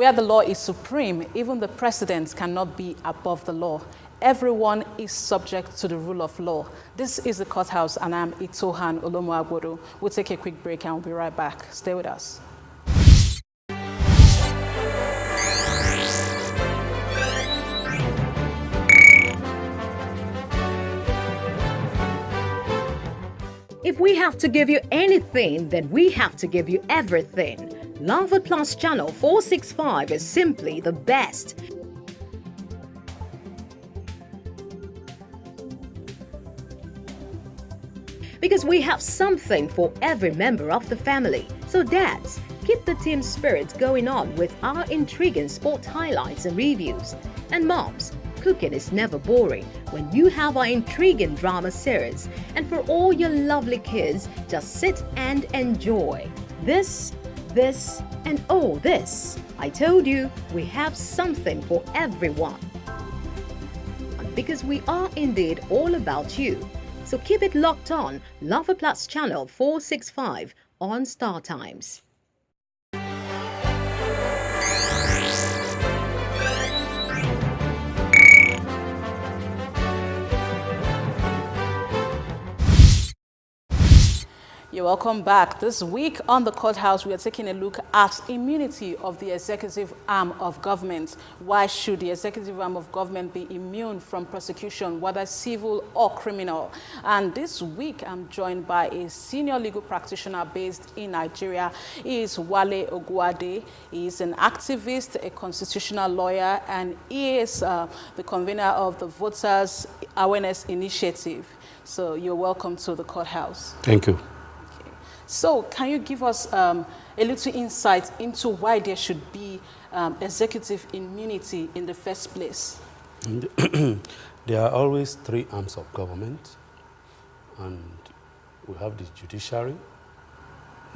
Where the law is supreme, even the president cannot be above the law. Everyone is subject to the rule of law. This is the courthouse, and I'm Itohan Olomu-Agbodo. We'll take a quick break and we'll be right back. Stay with us. If we have to give you anything, then we have to give you everything. Love Plus Channel 465 is simply the best. Because we have something for every member of the family. So dads, keep the team spirit going on with our intriguing sport highlights and reviews. And moms, cooking is never boring when you have our intriguing drama series. And for all your lovely kids, just sit and enjoy. This, and oh this. I told you, we have something for everyone. Because we are indeed all about you. So keep it locked on Love Plus Channel 465 on Star Times. You're welcome back. This week on the courthouse, we are taking a look at immunity of the executive arm of government. Why should the executive arm of government be immune from prosecution, whether civil or criminal? And this week, I'm joined by a senior legal practitioner based in Nigeria. He is Olomu-Agbodo. He is an activist, a constitutional lawyer, and he is the convener of the Voters Awareness Initiative. So you're welcome to the courthouse. Thank you. So can you give us a little insight into why there should be executive immunity in the first place? There are always three arms of government, and we have the judiciary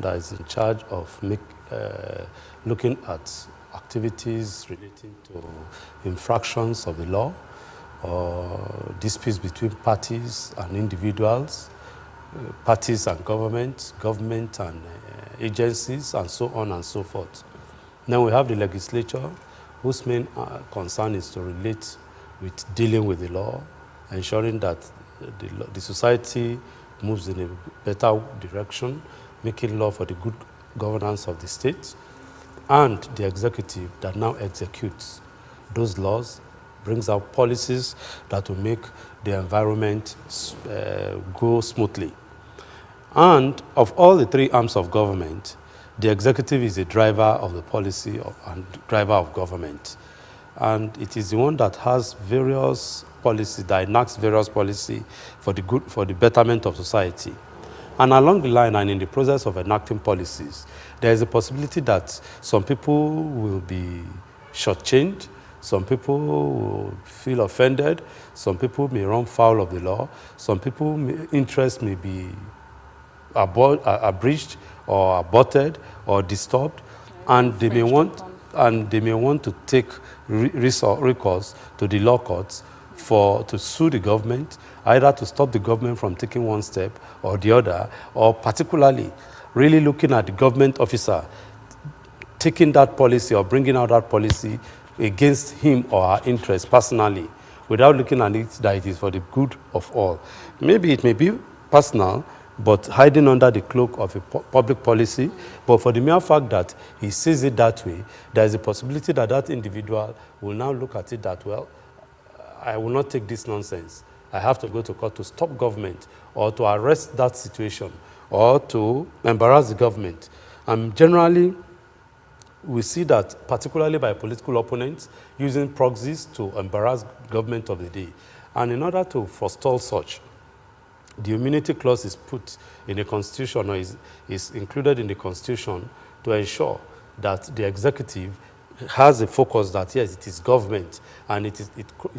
that is in charge of looking at activities relating to infractions of the law or disputes between parties and individuals, parties and government and agencies, and so on and so forth. Then we have the legislature, whose main concern is to relate with dealing with the law, ensuring that the society moves in a better direction, making law for the good governance of the state, and the executive that now executes those laws, brings out policies that will make the environment go smoothly. And of all the three arms of government, the executive is the driver of the policy and driver of government. And it is the one that has various policies, that enacts various policies for the betterment of society. And along the line and in the process of enacting policies, there is a possibility that some people will be shortchanged, some people will feel offended, some people may run foul of the law, some people's interest may be abridged or aborted or disturbed, and they may want to take recourse to the law courts to sue the government, either to stop the government from taking one step or the other, or particularly really looking at the government officer taking that policy or bringing out that policy against him or her interest personally, without looking at it that it is for the good of all. Maybe it may be personal, but hiding under the cloak of a public policy. But for the mere fact that he sees it that way, there is a possibility that that individual will now look at it that, well, I will not take this nonsense. I have to go to court to stop government or to arrest that situation or to embarrass the government. And generally, we see that particularly by political opponents using proxies to embarrass government of the day. And in order to forestall such, the immunity clause is put in the Constitution, or is included in the Constitution, to ensure that the executive has a focus that, yes, it is government, and it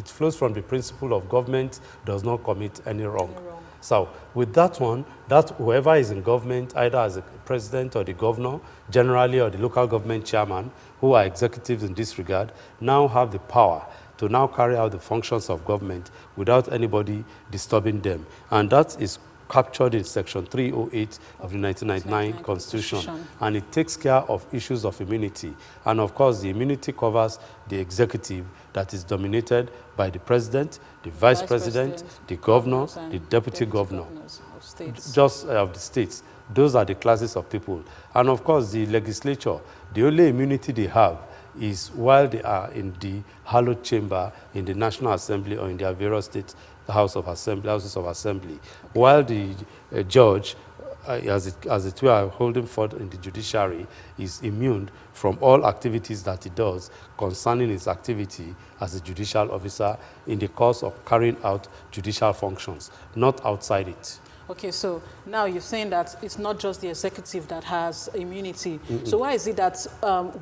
flows from the principle of government does not commit any wrong. So with that one, that whoever is in government, either as a president or the governor, generally, or the local government chairman, who are executives in this regard, now have the power to now carry out the functions of government without anybody disturbing them. And that is captured in Section 308 of the 1999 Constitution. And it takes care of issues of immunity. And of course, the immunity covers the executive that is dominated by the president, the vice president, the governor, the deputy governor, just of the states. Those are the classes of people. And of course, the legislature, the only immunity they have is while they are in the hallowed chamber in the National Assembly or in their various state houses of assembly, while the judge, as it were, holding forth in the judiciary, is immune from all activities that he does concerning his activity as a judicial officer in the course of carrying out judicial functions, not outside it. Okay, so now you're saying that it's not just the executive that has immunity. So why is it that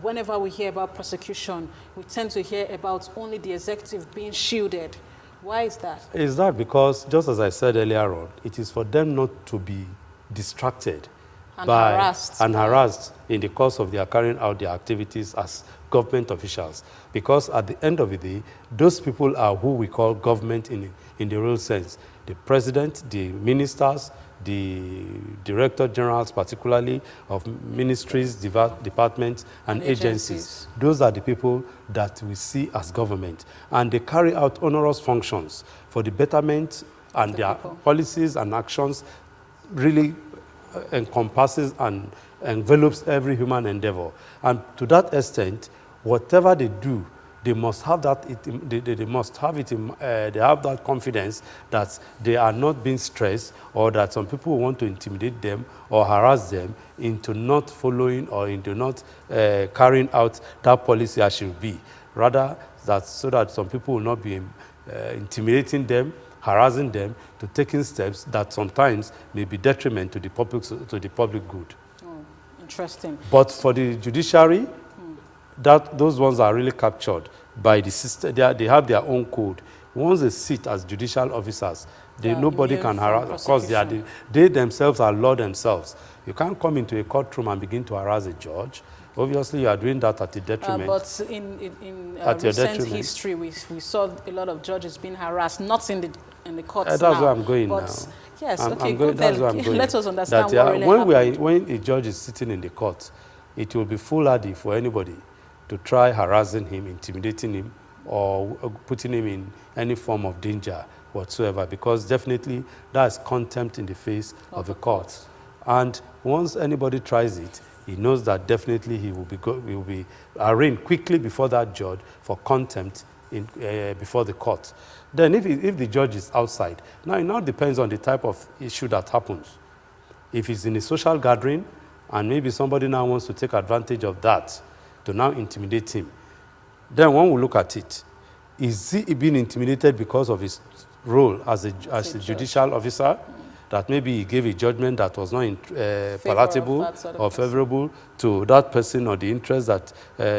whenever we hear about prosecution, we tend to hear about only the executive being shielded? Why is that? Is that because, just as I said earlier on, it is for them not to be distracted and harassed in the course of their carrying out their activities as government officials. Because at the end of the day, those people are who we call government in the real sense. The president, the ministers, the director generals, particularly of ministries, departments, and agencies. Those are the people that we see as government. And they carry out onerous functions for the betterment, and their policies and actions really encompasses and envelops every human endeavor. And to that extent, whatever they do, they must have that. They must have it. They have that confidence that they are not being stressed, or that some people want to intimidate them or harass them into not following or into not carrying out that policy as should be. Rather, so that some people will not be intimidating them, harassing them, to taking steps that sometimes may be detriment to the public good. Oh, interesting. But for the judiciary, those ones are really captured by the system. They have their own code. Once they sit as judicial officers, nobody can harass. Of course, they themselves are law themselves. You can't come into a courtroom and begin to harass a judge. Obviously, you are doing that at the detriment. But in recent history, we saw a lot of judges being harassed, not in the courts now. That's where I'm going now. Yes, that's where I'm going. Let us understand that, what really when a judge is sitting in the court, it will be foolhardy for anybody to try harassing him, intimidating him, or putting him in any form of danger whatsoever, because definitely that is contempt in the face of the court. And once anybody tries it, he knows that definitely he will be arraigned quickly before that judge for contempt before the court. Then if the judge is outside, now it now depends on the type of issue that happens. If it's in a social gathering, and maybe somebody now wants to take advantage of that to now intimidate him, then one will look at it. Is he being intimidated because of his role as a judicial officer, that maybe he gave a judgment that was not palatable or favorable to that person or the interest that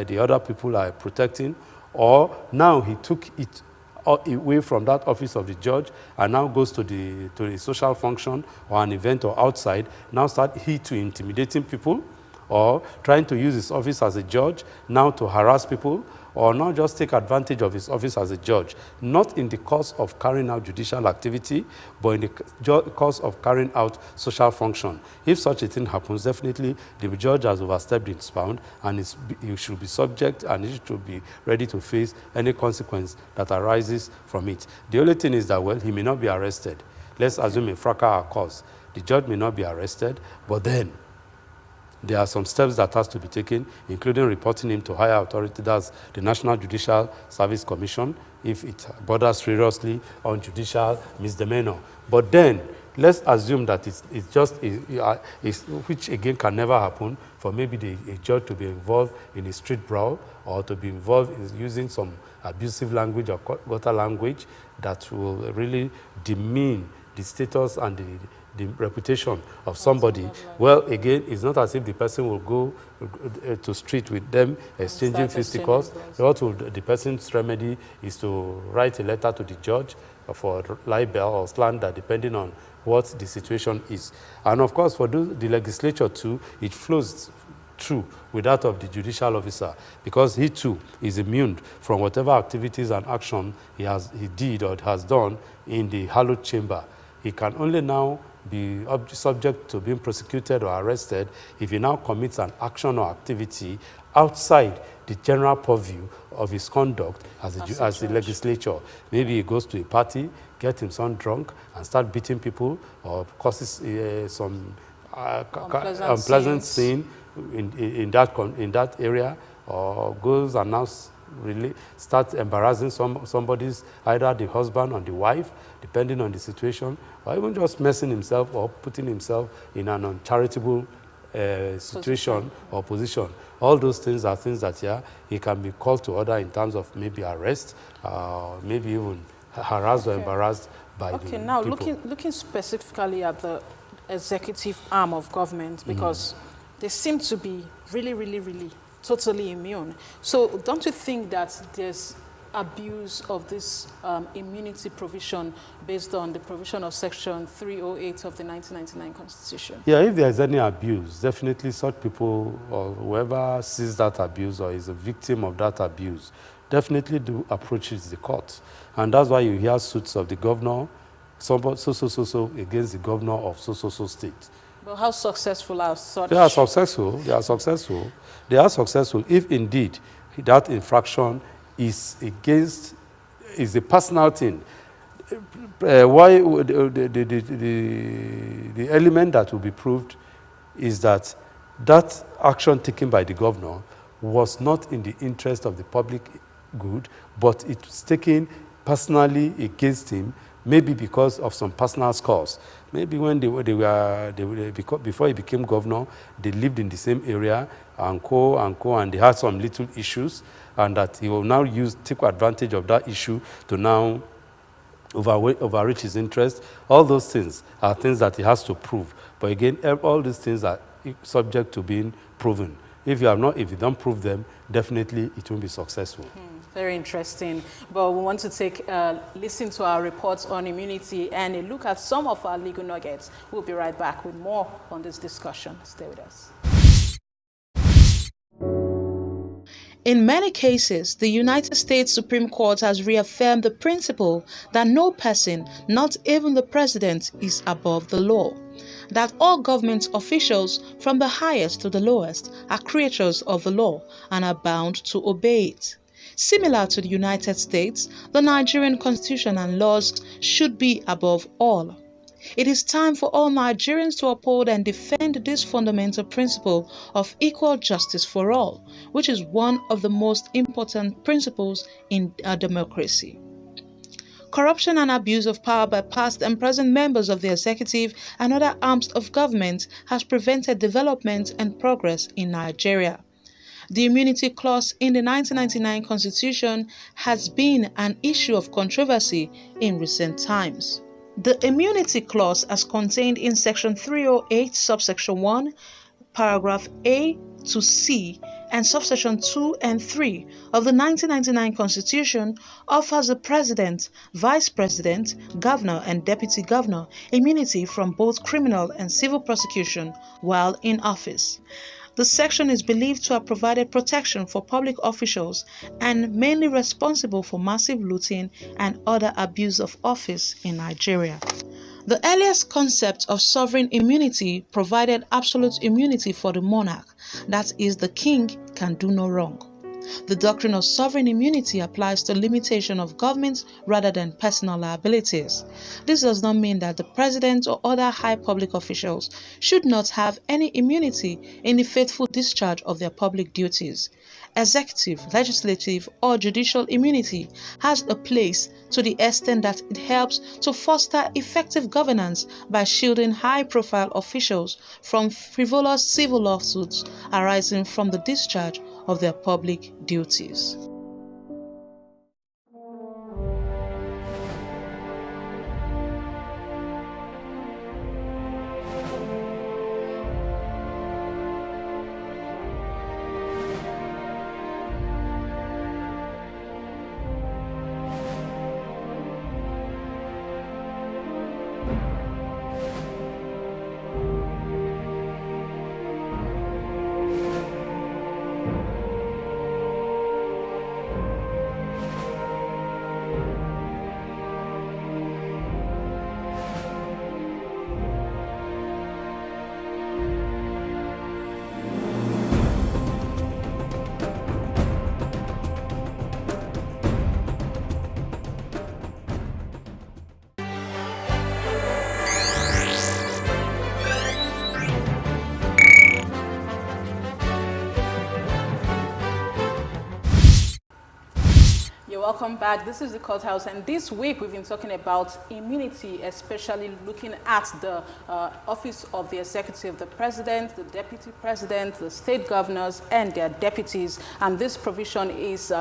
the other people are protecting, or now he took it away from that office of the judge and now goes to the social function or an event or outside, now start to intimidating people, or trying to use his office as a judge now to harass people, or not just take advantage of his office as a judge, not in the course of carrying out judicial activity, but in the course of carrying out social function. If such a thing happens, definitely the judge has overstepped his bound, and he should be subject, and he should be ready to face any consequence that arises from it. The only thing is that, well, he may not be arrested. Let's assume a fracas occurs. The judge may not be arrested, but then there are some steps that has to be taken, including reporting him to higher authority, that's the National Judicial Service Commission, if it borders seriously on judicial misdemeanor. But then, let's assume that it's just, which again can never happen, for maybe a judge to be involved in a street brawl, or to be involved in using some abusive language or gutter language that will really demean the status and the reputation of somebody. Well, again, it's not as if the person will go to street with them exchanging fisticuffs. What will the person's remedy is to write a letter to the judge for libel or slander, depending on what the situation is. And of course, for the legislature too, it flows through with that of the judicial officer, because he too is immune from whatever activities and action he did or has done in the hallowed chamber. He can only now be subject to being prosecuted or arrested if he now commits an action or activity outside the general purview of his conduct as a legislature. Maybe he goes to a party, get himself drunk, and start beating people, or causes some unpleasant scene in that area, or goes and now really start embarrassing somebody's, either the husband or the wife, depending on the situation, or even just messing himself or putting himself in an uncharitable situation or position. All those things are things that, yeah, he can be called to order in terms of maybe arrest, maybe even harassed or embarrassed by the people. Now looking specifically at the executive arm of government, because they seem to be really totally immune. So don't you think that there's abuse of this immunity provision based on the provision of Section 308 of the 1999 Constitution? Yeah, if there's any abuse, definitely such people or whoever sees that abuse or is a victim of that abuse definitely do approach the court. And that's why you hear suits of the governor, so against the governor of so state. But how successful are such? They are successful. They are successful if indeed that infraction is a personal thing. Why the element that will be proved is that action taken by the governor was not in the interest of the public good, but it was taken personally against him, maybe because of some personal scores. Maybe when before he became governor, they lived in the same area, and they had some little issues, and that he will now take advantage of that issue to now overreach his interest. All those things are things that he has to prove. But again, all these things are subject to being proven. If you don't prove them, definitely it won't be successful. Very interesting. But we want to listen to our reports on immunity and a look at some of our legal nuggets. We'll be right back with more on this discussion. Stay with us. In many cases, the United States Supreme Court has reaffirmed the principle that no person, not even the president, is above the law. That all government officials, from the highest to the lowest, are creatures of the law and are bound to obey it. Similar to the United States, the Nigerian Constitution and laws should be above all. It is time for all Nigerians to uphold and defend this fundamental principle of equal justice for all, which is one of the most important principles in a democracy. Corruption and abuse of power by past and present members of the executive and other arms of government has prevented development and progress in Nigeria. The immunity clause in the 1999 Constitution has been an issue of controversy in recent times. The immunity clause, as contained in Section 308, subsection 1, paragraph A to C, and subsection 2 and 3 of the 1999 Constitution, offers the President, Vice President, Governor, and Deputy Governor immunity from both criminal and civil prosecution while in office. The section is believed to have provided protection for public officials and mainly responsible for massive looting and other abuse of office in Nigeria. The earliest concept of sovereign immunity provided absolute immunity for the monarch, that is, the king can do no wrong. The doctrine of sovereign immunity applies to limitation of government rather than personal liabilities. This does not mean that the president or other high public officials should not have any immunity in the faithful discharge of their public duties. Executive, legislative, or judicial immunity has a place to the extent that it helps to foster effective governance by shielding high-profile officials from frivolous civil lawsuits arising from the discharge of their public duties. welcome back. This is the Courthouse, and this week we've been talking about immunity, especially looking at the office of the executive, the president, the deputy president, the state governors, and their deputies. And this provision is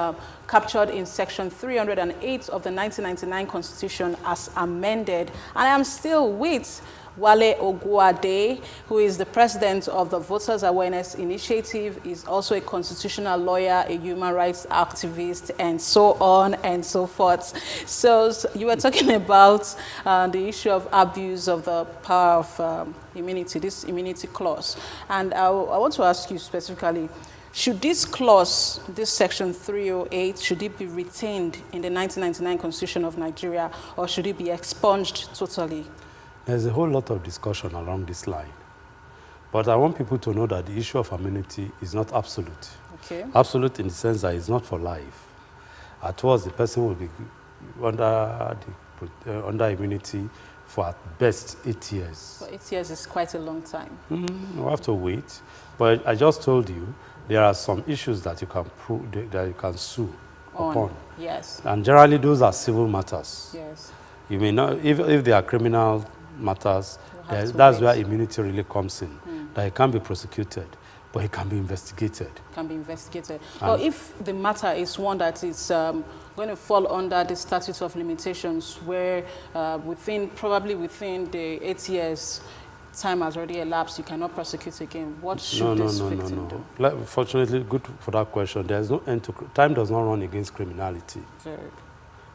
captured in Section 308 of the 1999 Constitution as amended. And I am still with Wale Ogwuade, who is the president of the Voters Awareness Initiative, is also a constitutional lawyer, a human rights activist, and so on and so forth. So you were talking about the issue of abuse of the power of immunity, this immunity clause. And I want to ask you specifically, should this clause, this Section 308, should it be retained in the 1999 Constitution of Nigeria, or should it be expunged totally? There's a whole lot of discussion along this line. But I want people to know that the issue of immunity is not absolute. Okay. Absolute in the sense that it's not for life. At worst, the person will be under immunity for at best 8 years. For 8 years is quite a long time. We'll have to wait. But I just told you, there are some issues that you can prove, that you can sue upon. Yes. And generally, those are civil matters. Yes. You may not, if they are criminal matters, that's where immunity really comes in. That it can be prosecuted, but it can be investigated. Can be investigated. Well, if the matter is one that is going to fall under the statute of limitations, where probably within the 8 years, time has already elapsed, you cannot prosecute again. What should this victim do? Fortunately, good for that question. There's no end to time. Does not run against criminality. Very.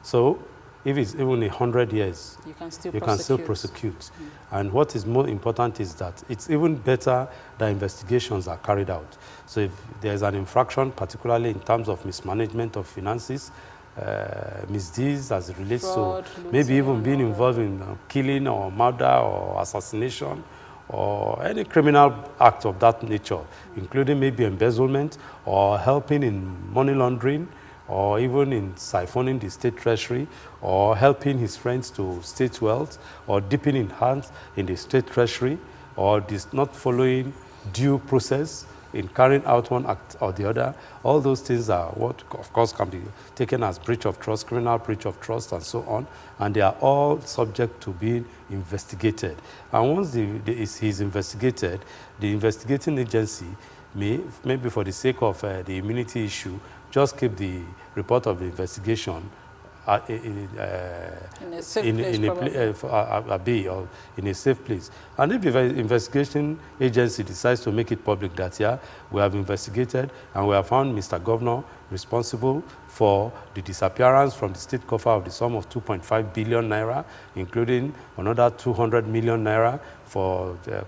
So, if it's even 100 years, you can still prosecute. And what is more important is that it's even better that investigations are carried out. So if there's an infraction, particularly in terms of mismanagement of finances, misdeeds as it relates fraud, to maybe even being involved in killing or murder or assassination or any criminal act of that nature, including maybe embezzlement or helping in money laundering, or even in siphoning the state treasury, or helping his friends to state wealth, or dipping in hands in the state treasury, or not following due process in carrying out one act or the other. All those things are what, of course, can be taken as breach of trust, criminal breach of trust, and so on. And they are all subject to being investigated. And once he's investigated, the investigating agency may, maybe for the sake of the immunity issue, just keep the report of the investigation in a safe place. And if the investigation agency decides to make it public that, yeah, we have investigated and we have found Mr. Governor responsible for the disappearance from the state coffer of the sum of 2.5 billion naira, including another 200 million naira for the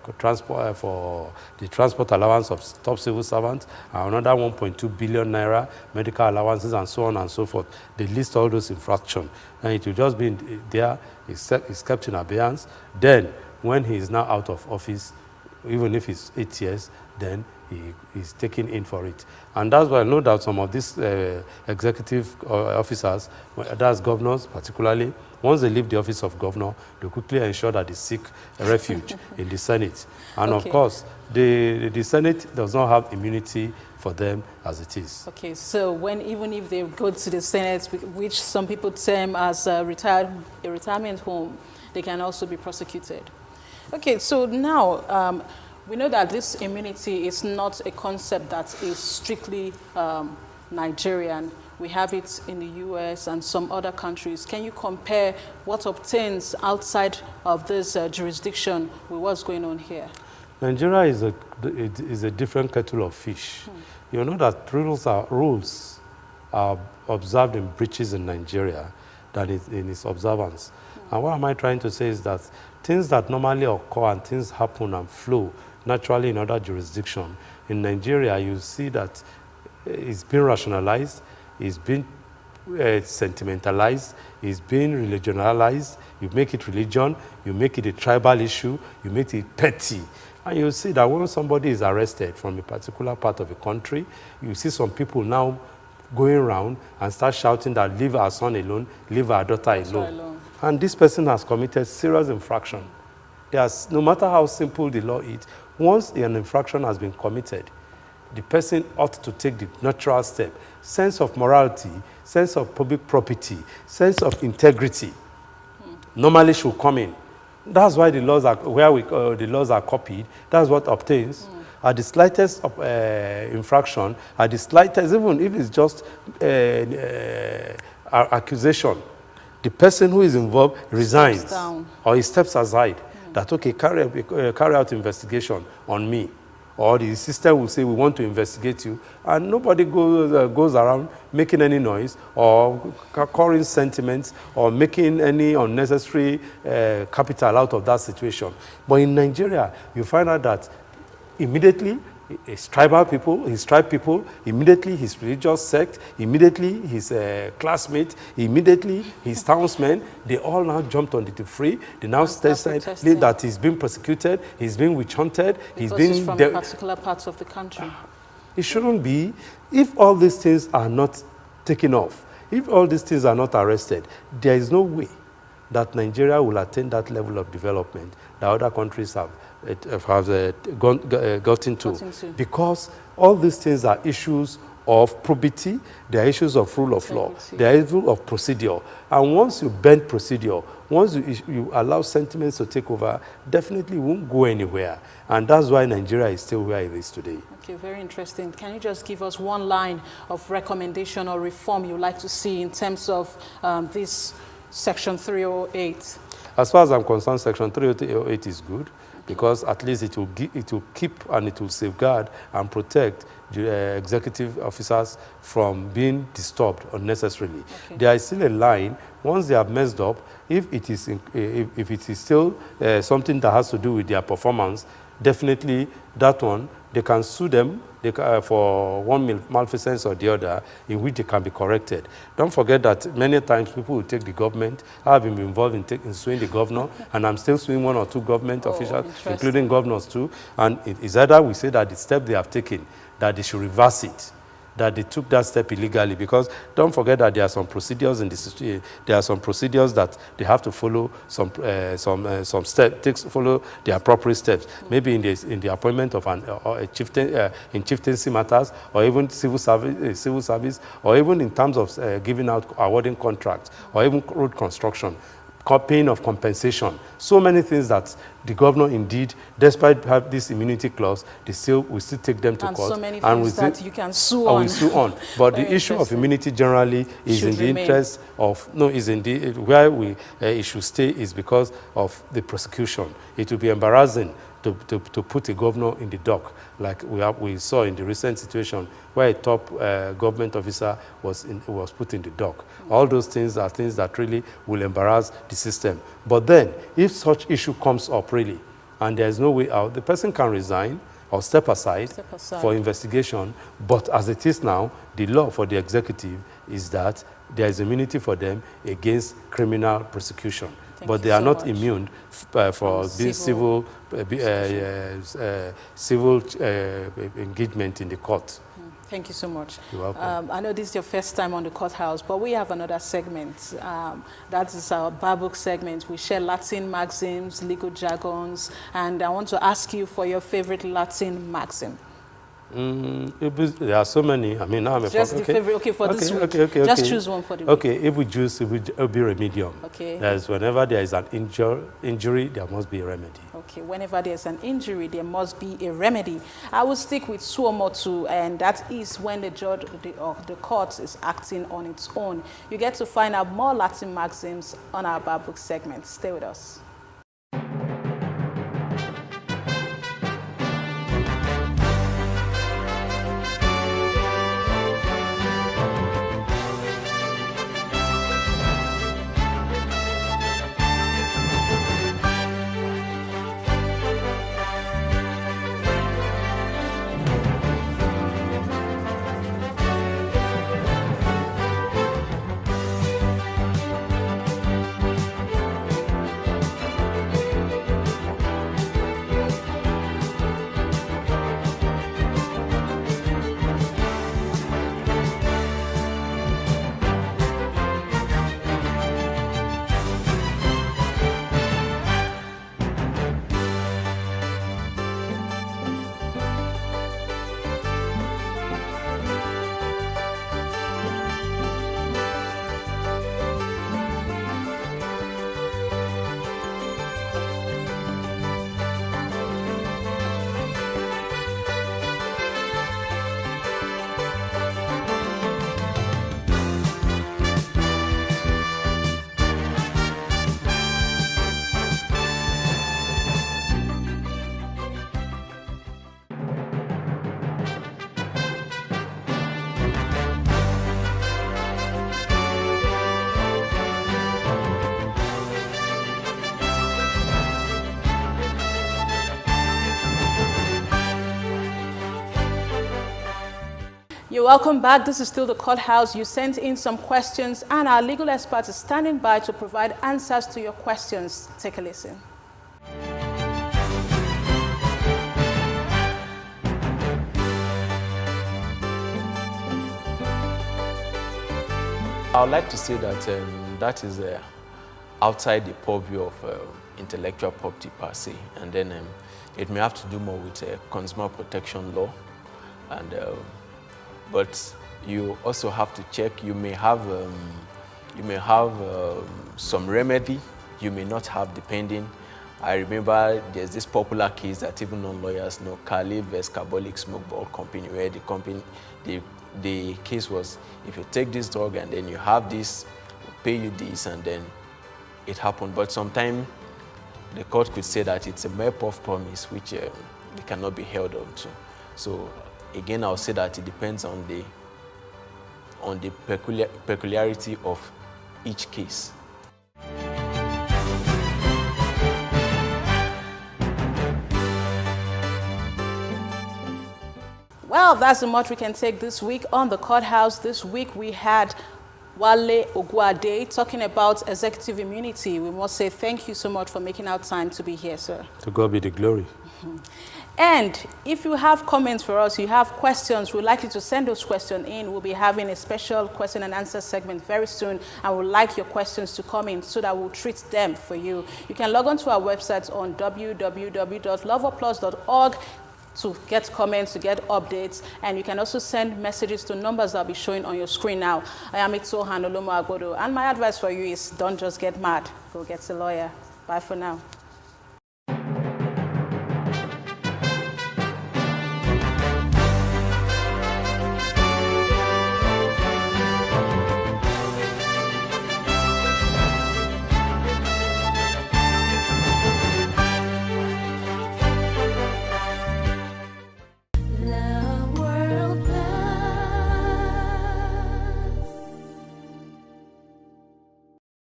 transport allowance of top civil servants, and another 1.2 billion naira medical allowances, and so on and so forth. They list all those infractions, and it will just be there, it's kept in abeyance. Then, when he is now out of office, even if it's 8 years, then he is taken in for it. And that's why I know that some of these executive officers, that's governors particularly, once they leave the office of governor, they quickly ensure that they seek a refuge in the Senate. And of course, the Senate does not have immunity for them as it is. Okay, so even if they go to the Senate, which some people term as a retirement home, they can also be prosecuted. Okay, so now we know that this immunity is not a concept that is strictly Nigerian. We have it in the US and some other countries. Can you compare what obtains outside of this jurisdiction with what's going on here? Nigeria is a different kettle of fish. You know that rules are observed in breaches in Nigeria than in its observance. And what am I trying to say is that things that normally occur and things happen and flow naturally in other jurisdictions, in Nigeria you see that it's been rationalized, it's been sentimentalized, it's been religionalized. You make it religion, you make it a tribal issue, you make it petty. And you see that when somebody is arrested from a particular part of the country, you see some people now going around and start shouting that leave our son alone, leave our daughter alone. And this person has committed serious infraction. No matter how simple the law is, once an infraction has been committed, the person ought to take the natural step. Sense of morality sense of public property, sense of integrity normally should come in. That's why the laws are, the laws are copied. That's what obtains. At the slightest of, infraction, at the slightest, even if it's just accusation, the person who is involved resigns or he steps aside. That, okay, carry out investigation on me. Or the system will say, we want to investigate you. And nobody goes around making any noise or calling sentiments or making any unnecessary capital out of that situation. But in Nigeria, you find out that immediately his tribal people, his tribe people, immediately his religious sect, immediately his classmates, immediately his townsmen, they all now jumped on the free. They now said that he's been persecuted, he's been witch hunted, he's been from particular parts of the country. It shouldn't be. If all these things are not taken off, if all these things are not arrested, there is no way that Nigeria will attain that level of development that other countries have gotten to. Because all these things are issues of probity, they are issues of rule of law, they are issues of procedure. And once you bend procedure, once you allow sentiments to take over, definitely won't go anywhere. And that's why Nigeria is still where it is today. Okay, very interesting. Can you just give us one line of recommendation or reform you'd like to see in terms of this Section 308? As far as I'm concerned, Section 308 is good, because at least it will keep and it will safeguard and protect the executive officers from being disturbed unnecessarily. Okay. There is still a line. Once they have messed up, if it is still something that has to do with their performance, definitely that one, they can sue them for one malfeasance or the other, in which they can be corrected. Don't forget that many times people will take the government. I have been involved in suing the governor, and I'm still suing one or two government officials, including governors too. And it is either we say that the step they have taken, that they should reverse it, that they took that step illegally, because don't forget that there are some procedures in this. There are some procedures that they have to follow. Some steps follow the appropriate steps. Maybe in the appointment of a chieftain in chieftaincy matters, or even civil service, or even in terms of awarding contracts, or even road construction, paying of compensation. So many things that the governor, indeed, despite have this immunity clause, we still take them to court. So many things that you can sue on. We sue on. But the issue of immunity generally is in the interest of, where it should stay is because of the prosecution. It will be embarrassing to put a governor in the dock, like we saw in the recent situation where a top government officer was put in the dock. All those things are things that really will embarrass the system. But then, if such issue comes up really, and there is no way out, the person can resign or step aside for investigation. But as it is now, the law for the executive is that there is immunity for them against criminal prosecution. But they are not immune for being civil engagement in the court. Thank you so much. You're welcome. I know this is your first time on the courthouse, but we have another segment. That is our Bar Book segment. We share Latin maxims, legal jargons, and I want to ask you for your favorite Latin maxim. There are so many. I mean, now I'm just the favorite. Okay, for this week. Okay. Just choose one for the week. Okay, if we choose, it will be remedium. Okay. That is, whenever there is an injury, there must be a remedy. Okay, whenever there's an injury, there must be a remedy. I will stick with suomotu, and that is when the judge of the court is acting on its own. You get to find out more Latin maxims on our Bar Book segment. Stay with us. You're welcome back. This is still the courthouse. You sent in some questions, and our legal expert is standing by to provide answers to your questions. Take a listen. I would like to say that that is outside the purview of intellectual property per se, and then it may have to do more with consumer protection law, and but you also have to check. You may have some remedy. You may not have, depending. I remember there's this popular case that even non-lawyers know, Cali vs. Carbolic Smoke Ball Company, where the case was, if you take this drug and then you have this, we'll pay you this, and then it happened. But sometimes the court could say that it's a mere puff promise, which they cannot be held on to. So again, I'll say that it depends on the peculiarity of each case. Well, that's the much we can take this week on the courthouse. This week we had Olomu-Agbodo talking about executive immunity. We must say thank you so much for making our time to be here, sir. To God be the glory. And if you have comments for us, you have questions, we'd like you to send those questions in. We'll be having a special question and answer segment very soon, and we'd like your questions to come in so that we'll treat them for you. You can log on to our website on www.loveoplus.org to get comments, to get updates, and you can also send messages to numbers that will be showing on your screen now. I am Olomu-Agbodo, and my advice for you is don't just get mad, go get a lawyer. Bye for now.